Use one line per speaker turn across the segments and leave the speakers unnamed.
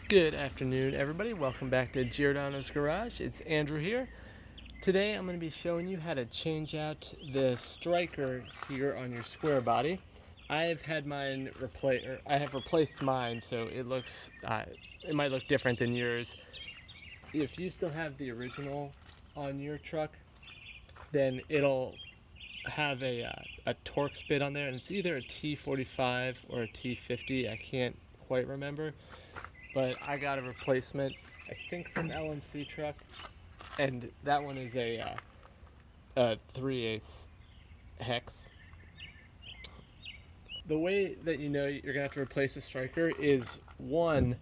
Good afternoon, everybody. Welcome back to Giordano's Garage. It's Andrew here. Today I'm going to be showing you how to change out the striker here on your square body. I have replaced mine, so it looks it might look different than yours. If you still have the original on your truck, then it'll have a Torx bit on there, and it's either a T45 or a T50. I can't quite remember, but I got a replacement, I think from LMC truck, and that one is a 3/8 hex. The way that you know you're gonna have to replace a striker is, one,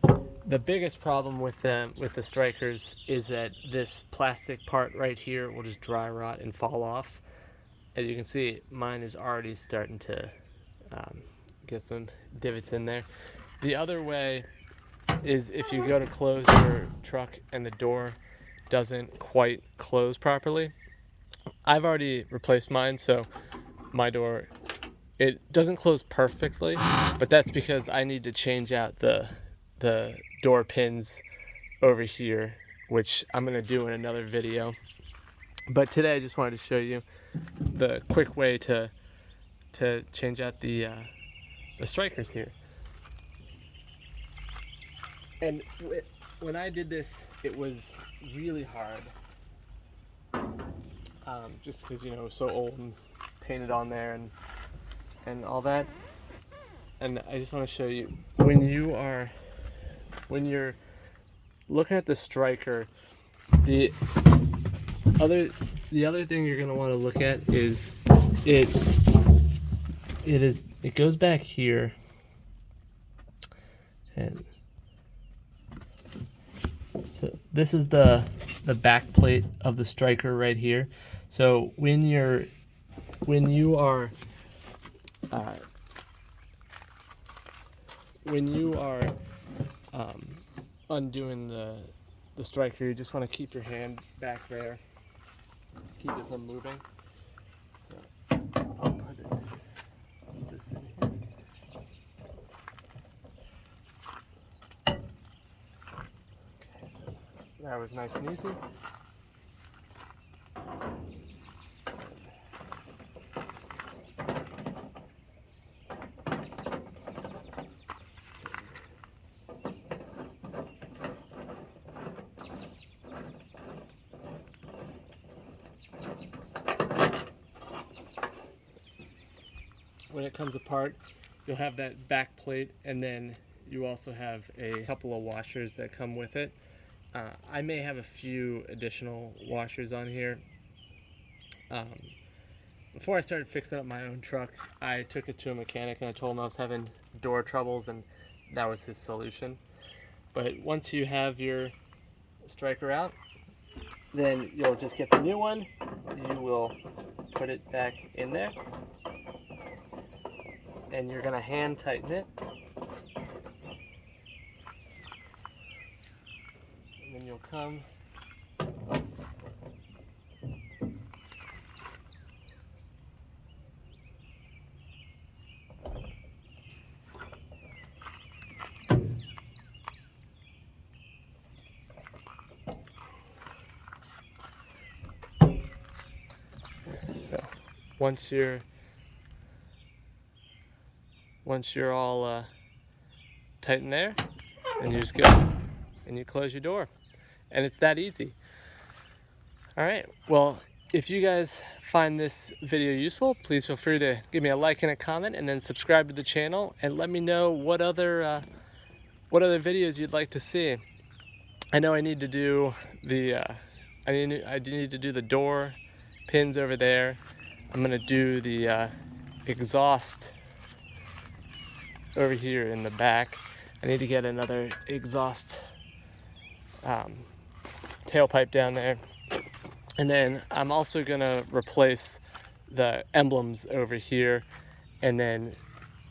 the biggest problem with the strikers is that this plastic part right here will just dry rot and fall off. As you can see, mine is already starting to get some divots in there. The other way is if you go to close your truck and the door doesn't quite close properly. I've already replaced mine, so my door, it doesn't close perfectly, but that's because I need to change out the door pins over here, which I'm going to do in another video. But today I just wanted to show you the quick way to change out the strikers here. And when I did this, it was really hard, just because, it was so old and painted on there and all that. And I just want to show you, when you're looking at the striker, the other thing you're going to want to look at is it goes back here, and so this is the back plate of the striker right here. So when you are undoing the striker, you just want to keep your hand back there, keep it from moving. So I'll put this in here. That was nice and easy. When it comes apart, you'll have that back plate, and then you also have a couple of washers that come with it. I may have a few additional washers on here. Before I started fixing up my own truck, I took it to a mechanic and I told him I was having door troubles, and that was his solution. But once you have your striker out, then you'll just get the new one. You will put it back in there, and you're gonna hand tighten it. And then you'll come so once you're all tight in there, and you just go and you close your door, and it's that easy. All right, well, if you guys find this video useful, please feel free to give me a like and a comment, and then subscribe to the channel, and let me know what other videos you'd like to see. I know I need to do the I need to do the door pins over there. I'm gonna do the exhaust over here in the back. I need to get another exhaust tailpipe down there. And then I'm also gonna replace the emblems over here, and then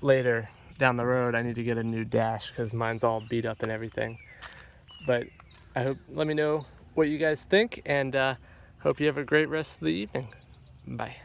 later down the road I need to get a new dash because mine's all beat up and everything. But let me know what you guys think, and hope you have a great rest of the evening. Bye.